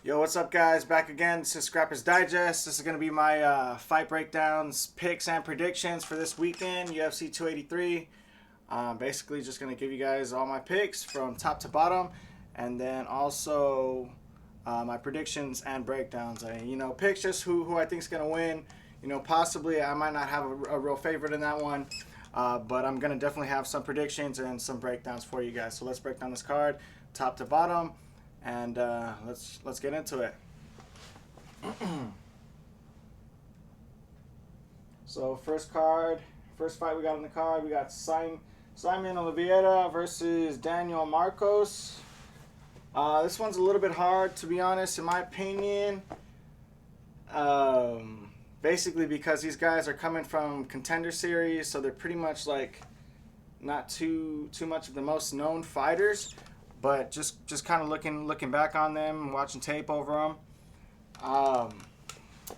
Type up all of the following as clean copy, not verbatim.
Yo, what's up, guys? Back again. This is Scrappers Digest. This is going to be my fight breakdowns, picks, and predictions for this weekend, UFC 283. Basically, just going to give you guys all my picks from top to bottom, and then also my predictions and breakdowns. Picks just who I think is going to win. Possibly I might not have a real favorite in that one, but I'm going to definitely have some predictions and some breakdowns for you guys. So let's break down this card, top to bottom. And let's get into it. So first fight we got on the card, we got Simon Oliveira versus Daniel Marcos. This one's a little bit hard, to be honest, in my opinion. Basically because these guys are coming from Contender Series, so they're pretty much like not too much of the most known fighters. But just kind of looking back on them, watching tape over them,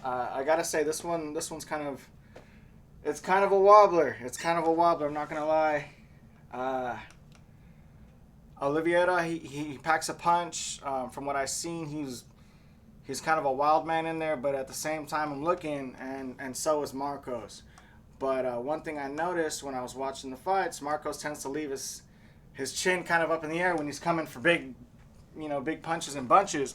I gotta say this one's kind of a wobbler. It's kind of a wobbler. I'm not gonna lie. Oliveira, he packs a punch. From what I've seen, he's kind of a wild man in there. But at the same time, I'm looking, and so is Marcos. But one thing I noticed when I was watching the fights, Marcos tends to leave his chin kind of up in the air when he's coming for big punches and bunches.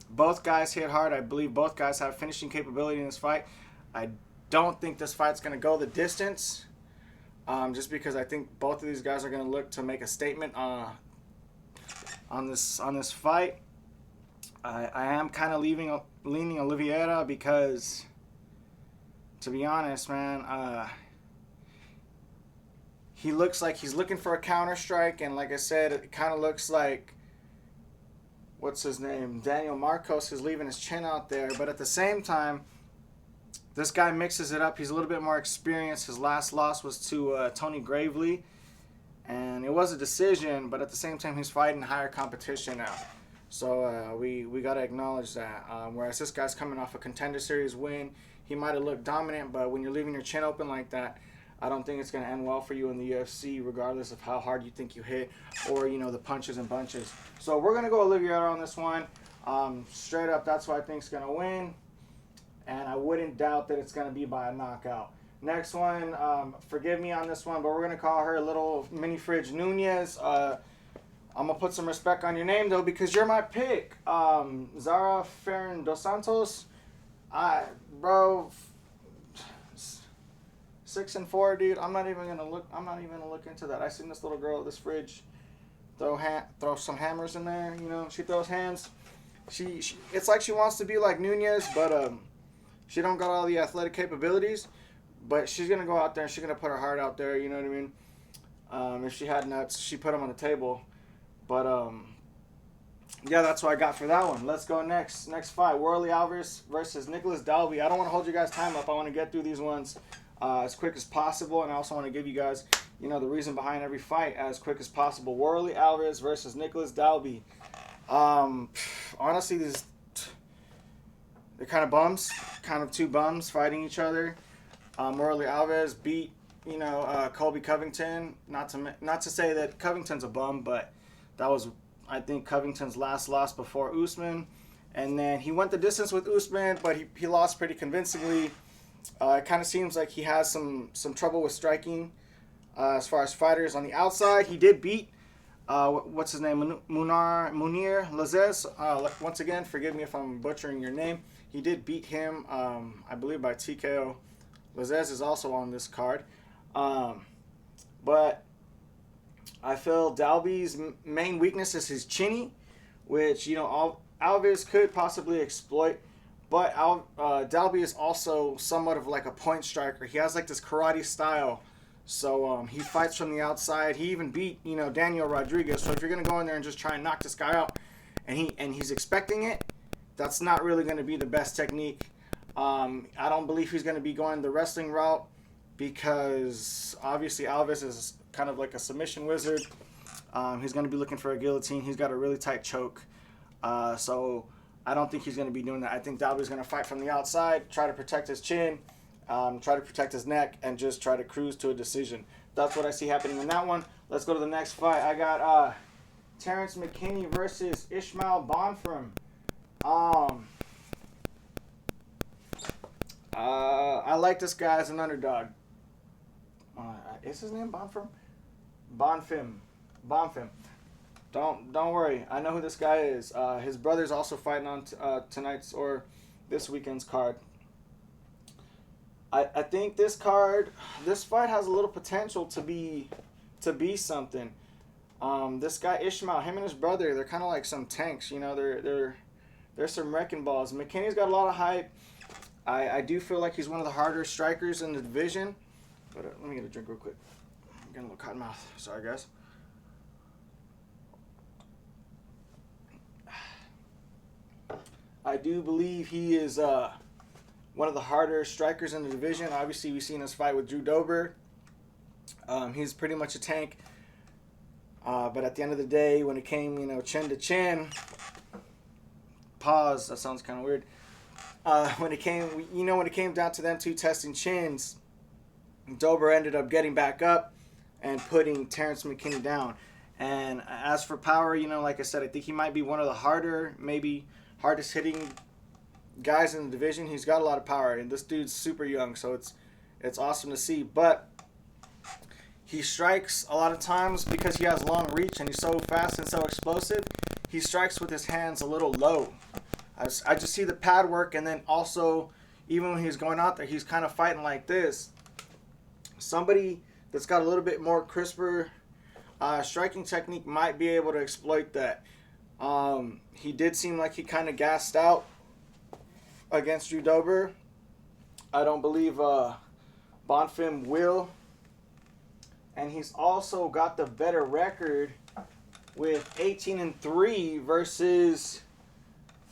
Both guys hit hard. I believe both guys have finishing capability in this fight. I don't think this fight's going to go the distance, just because I think both of these guys are going to look to make a statement on this fight. I am kind of leaning Oliveira because, to be honest, man, he looks like he's looking for a counter strike, and like I said, it kind of looks like, what's his name, Daniel Marcos is leaving his chin out there. But at the same time, this guy mixes it up. He's a little bit more experienced. His last loss was to Tony Gravely, and it was a decision, but at the same time, he's fighting higher competition now. So we got to acknowledge that. Whereas this guy's coming off a Contender Series win, he might have looked dominant, but when you're leaving your chin open like that, I don't think it's going to end well for you in the UFC, regardless of how hard you think you hit or, the punches and bunches. So we're going to go Oliveira on this one. Straight up, that's who I think is going to win. And I wouldn't doubt that it's going to be by a knockout. Next one, forgive me on this one, but we're going to call her Little Mini Fridge Nunez. I'm going to put some respect on your name, though, because you're my pick. Zara Ferran dos Santos. Bro... 6-4, dude. I'm not even gonna look into that. I seen this little girl at this fridge throw some hammers in there. She throws hands. She it's like she wants to be like Nunez, but she don't got all the athletic capabilities. But she's gonna go out there and she's gonna put her heart out there. You know what I mean? If she had nuts, she put them on the table. But yeah, that's what I got for that one. Let's go next fight. Worley Alvarez versus Nicholas Dalby. I don't want to hold you guys' time up. I want to get through these ones as quick as possible, and I also want to give you guys, the reason behind every fight as quick as possible. Worley Alvarez versus Nicholas Dalby. Honestly, they're kind of bums, kind of two bums fighting each other. Worley Alvarez beat, Colby Covington. Not to say that Covington's a bum, but that was, I think, Covington's last loss before Usman, and then he went the distance with Usman, but he lost pretty convincingly. It kind of seems like he has some trouble with striking as far as fighters on the outside. He did beat, what's his name, Munir Lazez. Once again, forgive me if I'm butchering your name. He did beat him, I believe, by TKO. Lazez is also on this card. But I feel Dalby's main weakness is his chinny, which, Alvarez could possibly exploit. But Dalby is also somewhat of like a point striker. He has like this karate style. So he fights from the outside. He even beat, Daniel Rodriguez. So if you're going to go in there and just try and knock this guy out and he's expecting it, that's not really going to be the best technique. I don't believe he's going to be going the wrestling route because obviously Alvarez is kind of like a submission wizard. He's going to be looking for a guillotine. He's got a really tight choke. So I don't think he's going to be doing that. I think Dalby's going to fight from the outside, try to protect his chin, try to protect his neck, and just try to cruise to a decision. That's what I see happening in that one. Let's go to the next fight. I got Terrence McKinney versus Ishmael Bonfim. Um, I like this guy as an underdog. Is his name Bonfim? Bonfim. Don't worry. I know who this guy is. His brother's also fighting on tonight's or this weekend's card. I think this fight has a little potential to be something. This guy Ishmael, him and his brother, they're kind of like some tanks. You know, they're some wrecking balls. McKinney's got a lot of hype. I do feel like he's one of the harder strikers in the division. But let me get a drink real quick. I'm getting a little cotton mouth. Sorry, guys. I do believe he is one of the harder strikers in the division. Obviously, we've seen us fight with Drew Dober. He's pretty much a tank. But at the end of the day, when it came, chin to chin, pause. That sounds kind of weird. When it came down to them two testing chins, Dober ended up getting back up and putting Terrence McKinney down. And as for power, like I said, I think he might be one of the maybe hardest hitting guys in the division. He's got a lot of power, and this dude's super young, so it's awesome to see. But he strikes a lot of times because he has long reach and he's so fast and so explosive. He strikes with his hands a little low. I just see the pad work, and then also even when he's going out there, he's kind of fighting like this. Somebody that's got a little bit more crisper striking technique might be able to exploit that. He did seem like he kind of gassed out against Drew Dober. I don't believe Bonfim will. And he's also got the better record with 18-3 versus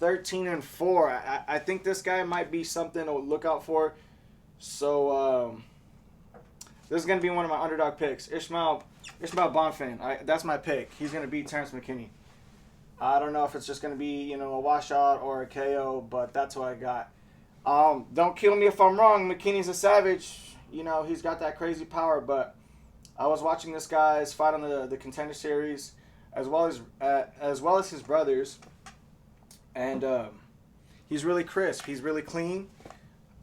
13-4. I think this guy might be something to look out for. So this is going to be one of my underdog picks. Ishmael Bonfim. That's my pick. He's going to beat Terrence McKinney. I don't know if it's just going to be, a washout or a KO, but that's what I got. Don't kill me if I'm wrong. McKinney's a savage. He's got that crazy power, but I was watching this guy's fight on the Contender Series as well as his brothers, and he's really crisp. He's really clean,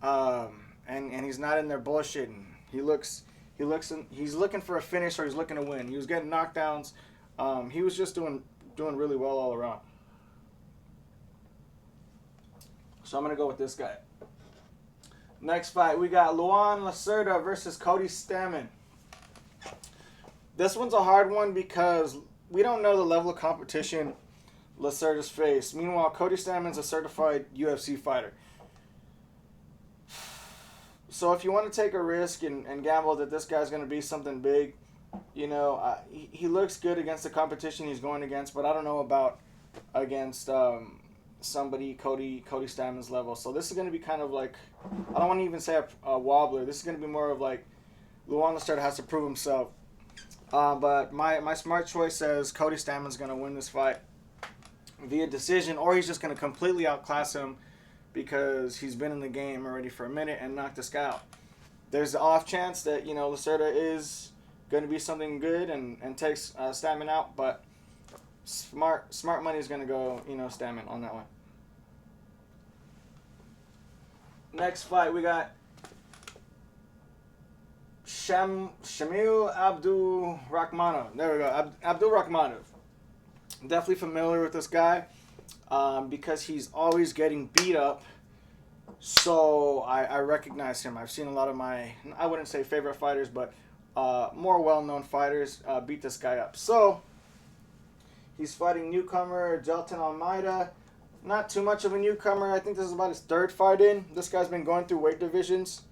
and he's not in there bullshitting. He's looking for a finish, or he's looking to win. He was getting knockdowns. He was just doing really well all around. So I'm going to go with this guy. Next fight, we got Luan Lacerda versus Cody Stamann. This one's a hard one because we don't know the level of competition Lacerda's faced. Meanwhile, Cody Stamann's a certified UFC fighter. So if you want to take a risk and gamble that this guy's going to be something big, he looks good against the competition he's going against, but I don't know about against somebody Cody Stamann's level. So this is going to be kind of like, I don't want to even say a wobbler. This is going to be more of like Luan Lacerda has to prove himself. But my smart choice says Cody Stamann's going to win this fight via decision, or he's just going to completely outclass him because he's been in the game already for a minute and knocked this guy out. There's the off chance that, Lacerda is going to be something good and takes Stamann out, but smart money is going to go, Stamann on that one. Next fight, we got Shamil Abdurakhmanov. There we go. Abdurakhmanov. Definitely familiar with this guy because he's always getting beat up. So I recognize him. I've seen a lot of my, I wouldn't say favorite fighters, but more well-known fighters beat this guy up. So he's fighting newcomer Jelton Almeida. Not too much of a newcomer. I think this is about his third fight in. This guy's been going through weight divisions.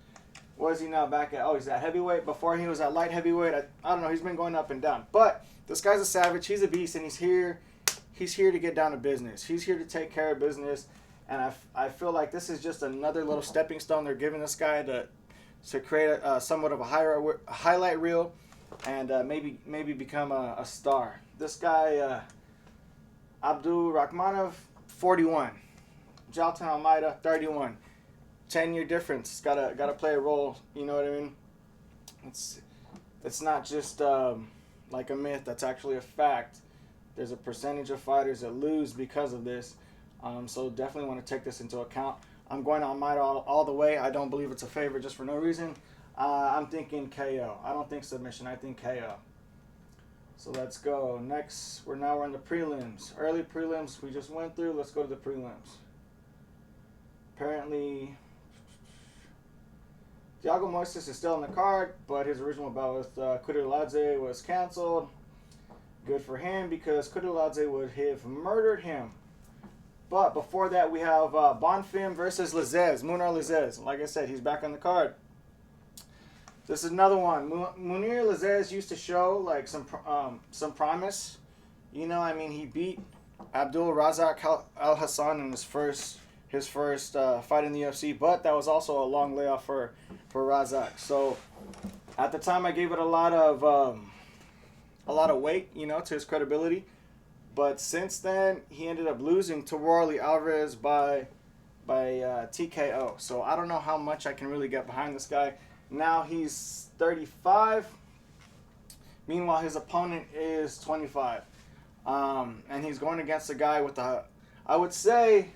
What is he now back at? Oh, he's at heavyweight. Before he was at light heavyweight. I don't know. He's been going up and down. But this guy's a savage. He's a beast, and he's here to get down to business. He's here to take care of business. And I feel like this is just another little stepping stone they're giving this guy to create somewhat of a highlight reel and maybe become a star. This guy, Abdurakhmanov, 41. Jelton Almeida, 31. 10-year difference. Gotta play a role. You know what I mean? It's not just like a myth. That's actually a fact. There's a percentage of fighters that lose because of this. So definitely want to take this into account. I'm going on Might all the way. I don't believe it's a favorite just for no reason. I'm thinking KO. I don't think submission. I think KO. So let's go. Next, we're in the prelims. Early prelims we just went through. Let's go to the prelims. Apparently, Thiago Moises is still on the card, but his original bout with Kudiladze was canceled. Good for him because Kudiladze would have murdered him. But before that, we have Bonfim versus Lazzez, Munir Lazzez. Like I said, he's back on the card. This is another one. Munir Lazzez used to show like some promise. You know, I mean, he beat Abdul Razak Al Hassan in his first fight in the UFC, but that was also a long layoff for Razak. So at the time, I gave it a lot of weight, you know, to his credibility. But since then, he ended up losing to Warley Alvarez by TKO. So I don't know how much I can really get behind this guy. Now he's 35. Meanwhile, his opponent is 25. And he's going against a guy with I would say,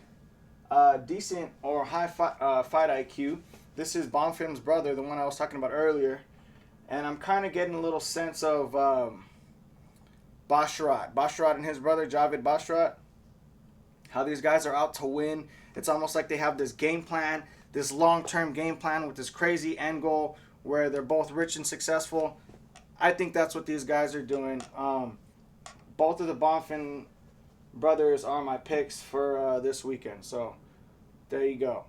decent or high fight IQ. This is Bonfim's brother, the one I was talking about earlier. And I'm kind of getting a little sense of Bashrat and his brother, Javid Bashrat. How these guys are out to win. It's almost like they have this game plan, this long-term game plan with this crazy end goal where they're both rich and successful. I think that's what these guys are doing. Both of the Bonfim brothers are my picks for this weekend. So there you go.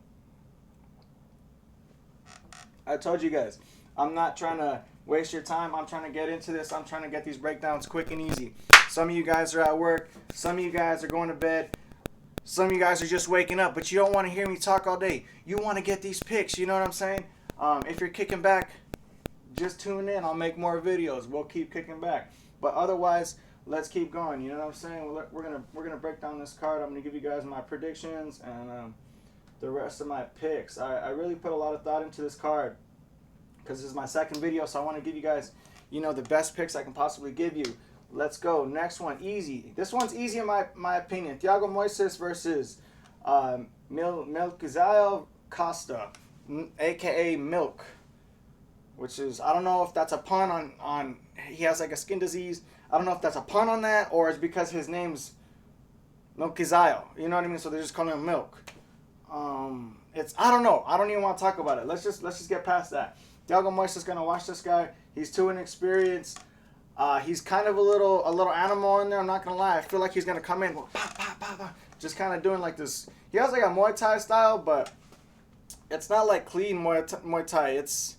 I told you guys, I'm not trying to waste your time. I'm trying to get into this. I'm trying to get these breakdowns quick and easy. Some of you guys are at work. Some of you guys are going to bed. Some of you guys are just waking up, but you don't want to hear me talk all day. You want to get these picks, you know what I'm saying? If you're kicking back, just tune in. I'll make more videos. We'll keep kicking back. But otherwise, let's keep going. You know what I'm saying? We're gonna break down this card. I'm gonna give you guys my predictions and the rest of my picks. I really put a lot of thought into this card because this is my second video, so I want to give you guys, you know, the best picks I can possibly give you. Let's go. Next one, easy. This one's easy in my opinion. Thiago Moises versus Milkizael Costa, a.k.a. Milk, which is, I don't know if that's a pun on he has like a skin disease. I don't know if that's a pun on that or it's because his name's Milkizael. You know what I mean? So they're just calling him Milk. I don't know. I don't even want to talk about it. Let's just get past that. Thiago Moises is gonna watch this guy. He's too inexperienced. He's kind of a little animal in there. I'm not gonna lie. I feel like he's gonna come in, go, bah, bah, bah, bah, just kind of doing like this. He has like a Muay Thai style, but it's not like clean Muay Thai. It's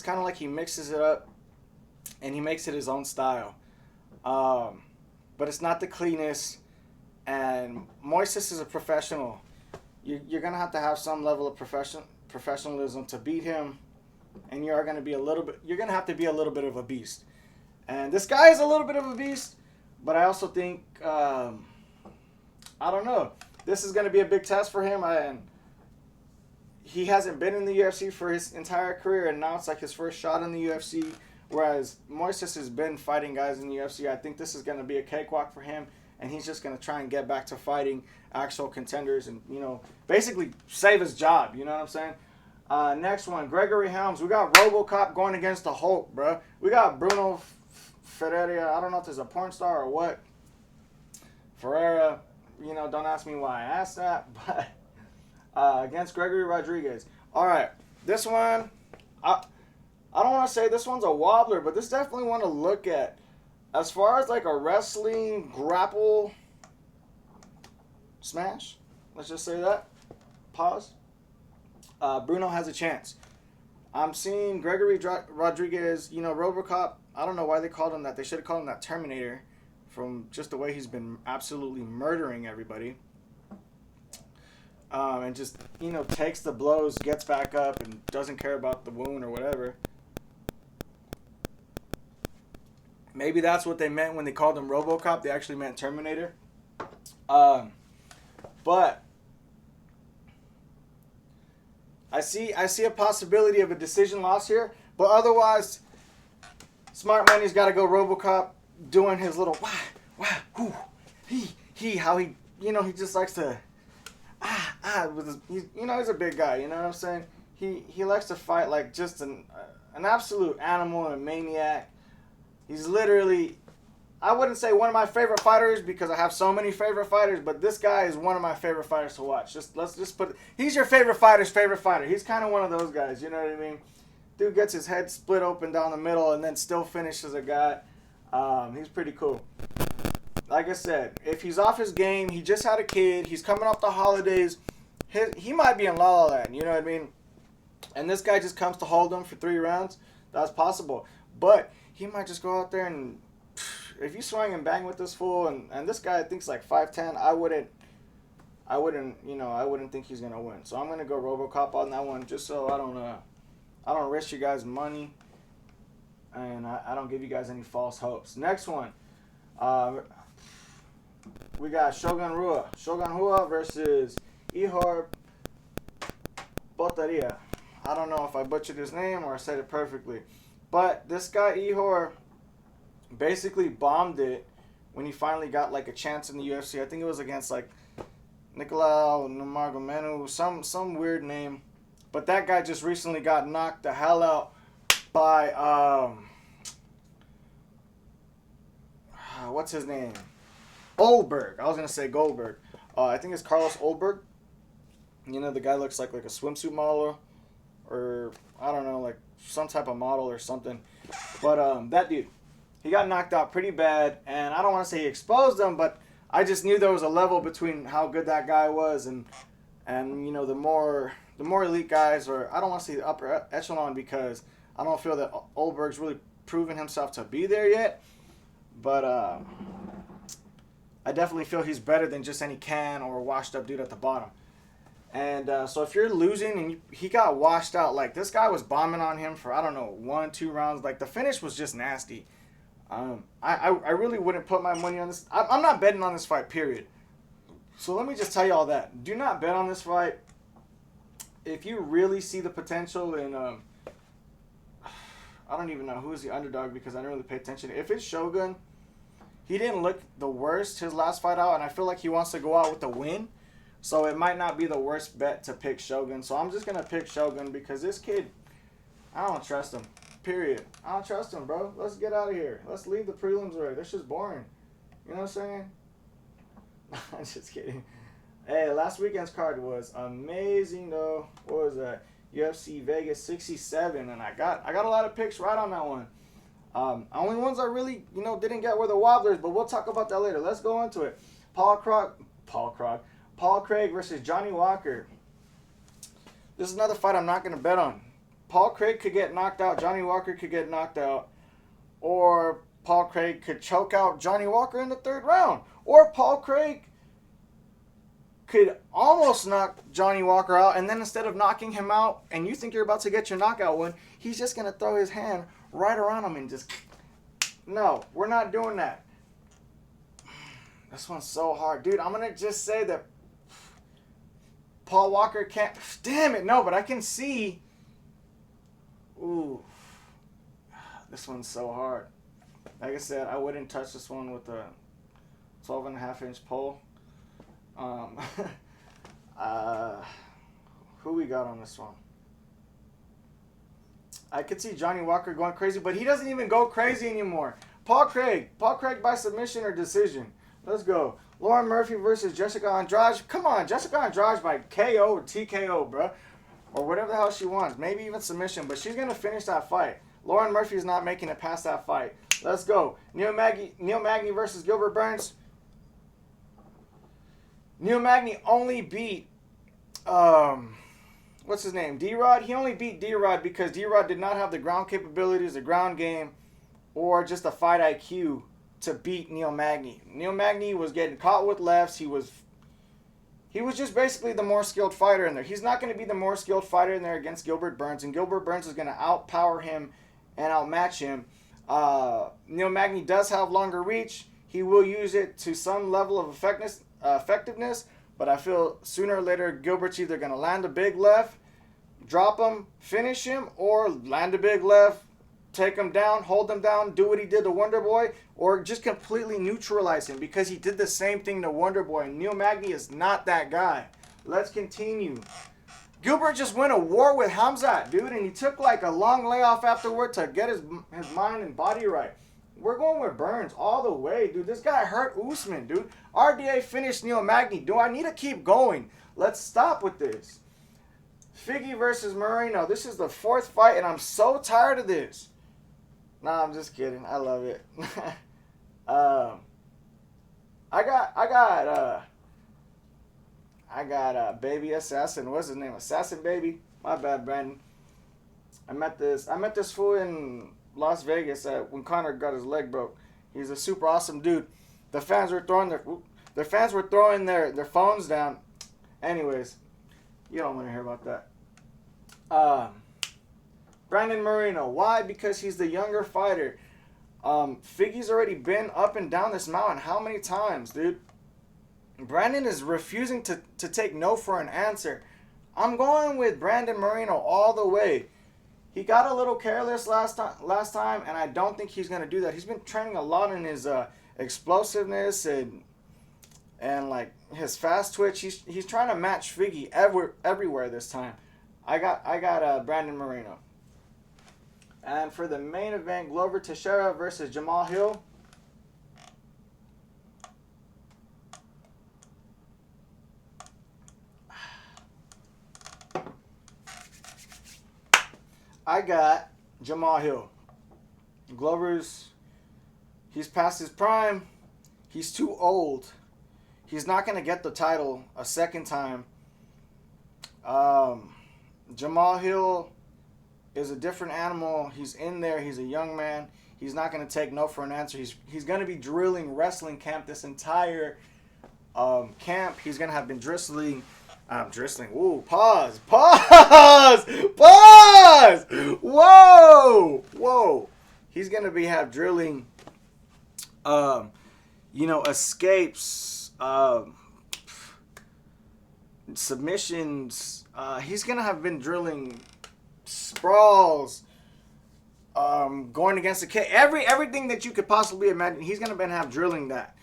kind of like he mixes it up and he makes it his own style. But it's not the cleanest. And Moises is a professional. You're gonna have to have some level of professionalism to beat him. And you're gonna have to be a little bit of a beast. And this guy is a little bit of a beast, but I also think I don't know. This is gonna be a big test for him, and he hasn't been in the UFC for his entire career, and now it's like his first shot in the UFC. Whereas Moises has been fighting guys in the UFC. I think this is gonna be a cakewalk for him, and he's just gonna try and get back to fighting actual contenders, and basically save his job. You know what I'm saying? Next one, Gregory Helms. We got RoboCop going against the Hulk, bro. We got Bruno Ferreira. I don't know if there's a porn star or what. Ferreira, don't ask me why I asked that, but against Gregory Rodriguez. All right, this one, I don't want to say this one's a wobbler, but this definitely want to look at. As far as like a wrestling grapple smash, let's just say that. Pause. Bruno has a chance. I'm seeing Gregory Rodriguez, RoboCop. I don't know why they called him that. They should have called him that Terminator from just the way he's been absolutely murdering everybody. And just, takes the blows, gets back up, and doesn't care about the wound or whatever. Maybe that's what they meant when they called him RoboCop. They actually meant Terminator. But I see a possibility of a decision loss here. But otherwise, Smart Money's got to go RoboCop doing his little wah, wah, hoo, he, how he he just likes to with his, he's a big guy. You know what I'm saying? He likes to fight like just an absolute animal and a maniac. He's literally, I wouldn't say one of my favorite fighters because I have so many favorite fighters, but this guy is one of my favorite fighters to watch. Let's just put it, he's your favorite fighter's favorite fighter. He's kind of one of those guys, you know what I mean? Dude gets his head split open down the middle and then still finishes a guy. He's pretty cool. Like I said, if he's off his game, he just had a kid, he's coming off the holidays, he might be in La La Land, you know what I mean? And this guy just comes to hold him for 3 rounds. That's possible. But he might just go out there and, if you swing and bang with this fool, and this guy thinks like 5'10", I wouldn't think he's gonna win. So I'm gonna go RoboCop on that one, just so I don't risk you guys money, and I don't give you guys any false hopes. Next one, we got Shogun Rua versus Ihor Botaria. I don't know if I butchered his name or I said it perfectly, but this guy Ihor basically bombed it when he finally got like a chance in the UFC. I think it was against like Nicolau Nurmagomedov, some weird name, but that guy just recently got knocked the hell out by what's his name? Oldberg. I was gonna say Goldberg. I think it's Carlos Oldberg. The guy looks like a swimsuit model, or I don't know, like some type of model or something. But that dude, he got knocked out pretty bad, and I don't want to say he exposed him, but I just knew there was a level between how good that guy was and the more elite guys, or I don't want to say the upper echelon, because I don't feel that Oldberg's really proven himself to be there yet. But I definitely feel he's better than just any can or washed up dude at the bottom. And so if you're losing and he got washed out, like this guy was bombing on him for, I don't know, 1-2 rounds. Like the finish was just nasty. I really wouldn't put my money on this. I'm not betting on this fight, period. So let me just tell you all that. Do not bet on this fight. If you really see the potential in, I don't even know who is the underdog because I don't really pay attention. If it's Shogun, he didn't look the worst his last fight out, and I feel like he wants to go out with the win. So it might not be the worst bet to pick Shogun. So I'm just going to pick Shogun because this kid, I don't trust him. Period. I don't trust him, bro. Let's get out of here. Let's leave the prelims already. This shit's boring. You know what I'm saying? I'm just kidding. Hey, last weekend's card was amazing, though. What was that? UFC Vegas 67, and I got a lot of picks right on that one. Only ones I really, didn't get were the wobblers, but we'll talk about that later. Let's go into it. Paul Craig versus Johnny Walker. This is another fight I'm not going to bet on. Paul Craig could get knocked out. Johnny Walker could get knocked out. Or Paul Craig could choke out Johnny Walker in the 3rd round. Or Paul Craig could almost knock Johnny Walker out, and then instead of knocking him out and you think you're about to get your knockout win, he's just going to throw his hand right around him and just... No, we're not doing that. This one's so hard. Dude, I'm going to just say that Paul Walker can't... Damn it, no, but I can see... Ooh. This one's so hard. Like I said, I wouldn't touch this one with a 12.5-inch pole. Who we got on this one? I could see Johnny Walker going crazy, but he doesn't even go crazy anymore. Paul Craig by submission or decision. Let's go. Lauren Murphy versus Jessica Andrade. Come on, Jessica Andrade by KO or TKO, bro. Or whatever the hell she wants. Maybe even submission, but she's going to finish that fight. Lauren Murphy's not making it past that fight. Let's go. Neil Magny versus Gilbert Burns. Neil Magny only beat, what's his name, D-Rod? He only beat D-Rod because D-Rod did not have the ground capabilities, the ground game, or just the fight IQ to beat Neil Magny. Neil Magny was getting caught with lefts. He was just basically the more skilled fighter in there. He's not going to be the more skilled fighter in there against Gilbert Burns, and Gilbert Burns is going to outpower him and outmatch him. Neil Magny does have longer reach. He will use it to some level of effectiveness, but I feel sooner or later Gilbert's either going to land a big left, drop him, finish him, or land a big left, take him down, hold him down, do what he did to Wonder Boy, or just completely neutralize him because he did the same thing to Wonder Boy. And Neil Magny is not that guy. Let's continue. Gilbert just went to war with Hamzat, dude, and he took like a long layoff afterward to get his mind and body right. We're going with Burns all the way, dude. This guy hurt Usman, dude. RDA finished Neil Magny. Do I need to keep going? Let's stop with this. Figgy versus Moreno. This is the fourth fight, and I'm so tired of this. Nah, I'm just kidding. I love it. I got Baby Assassin. What's his name? Assassin Baby. My bad, Brandon. I met this fool in Las Vegas when Conor got his leg broke. He's a super awesome dude. The fans were throwing their phones down. Anyways, you don't want to hear about that. Brandon Moreno. Why? Because he's the younger fighter. Figgy's already been up and down this mountain how many times, dude? Brandon is refusing to take no for an answer. I'm going with Brandon Moreno all the way. He got a little careless last time, and I don't think he's going to do that. He's been training a lot in his explosiveness and like his fast twitch. He's trying to match Figgy everywhere this time. I got Brandon Moreno. And for the main event, Glover Teixeira versus Jamal Hill. I got Jamal Hill. He's past his prime. He's too old. He's not going to get the title a second time. Jamal Hill is a different animal. He's in there. He's a young man. He's not going to take no for an answer. He's going to be drilling wrestling camp this entire camp. He's going to have been drizzling. Ooh, pause. Whoa. He's going to have drilling, escapes, submissions. He's going to have been drilling sprawls, going against the K. Everything that you could possibly imagine, he's going to have drilling that.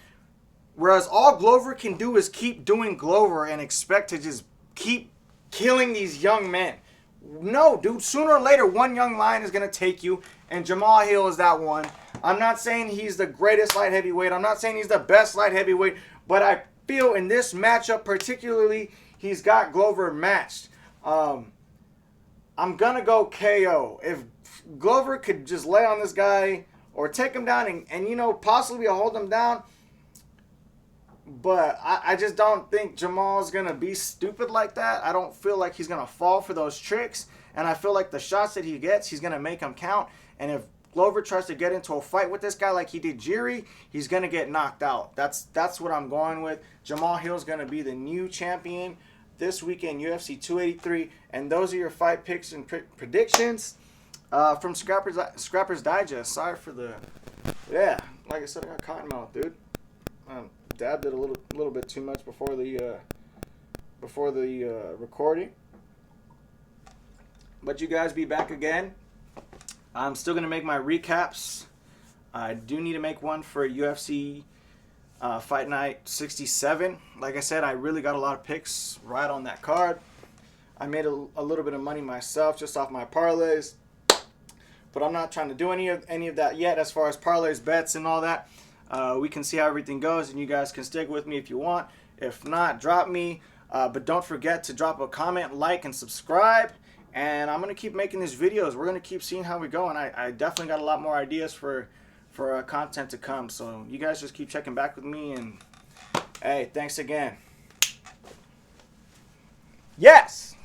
Whereas all Glover can do is keep doing Glover and expect to just keep killing these young men. No, dude. Sooner or later, one young lion is going to take you, and Jamal Hill is that one. I'm not saying he's the greatest light heavyweight. I'm not saying he's the best light heavyweight. But I feel in this matchup particularly, he's got Glover matched. I'm going to go KO. If Glover could just lay on this guy or take him down and possibly hold him down. But I just don't think Jamal's going to be stupid like that. I don't feel like he's going to fall for those tricks. And I feel like the shots that he gets, he's going to make them count. And if Glover tries to get into a fight with this guy like he did Jiri, he's going to get knocked out. That's what I'm going with. Jamal Hill's going to be the new champion this weekend, UFC 283. And those are your fight picks and predictions from Scrappers Digest. Sorry for the... Yeah, like I said, I got cotton mouth, dude. Dabbed it a little bit too much before the recording. But you guys be back again. I'm still gonna make my recaps. I do need to make one for UFC Fight Night 67. Like I said, I really got a lot of picks right on that card. I made a little bit of money myself just off my parlays, but I'm not trying to do any of that yet as far as parlays, bets, and all that. We can see how everything goes, and you guys can stick with me if you want. If not, drop me. But don't forget to drop a comment, like, and subscribe. And I'm going to keep making these videos. We're going to keep seeing how we go. And I definitely got a lot more ideas for content to come. So you guys just keep checking back with me. And, hey, thanks again. Yes!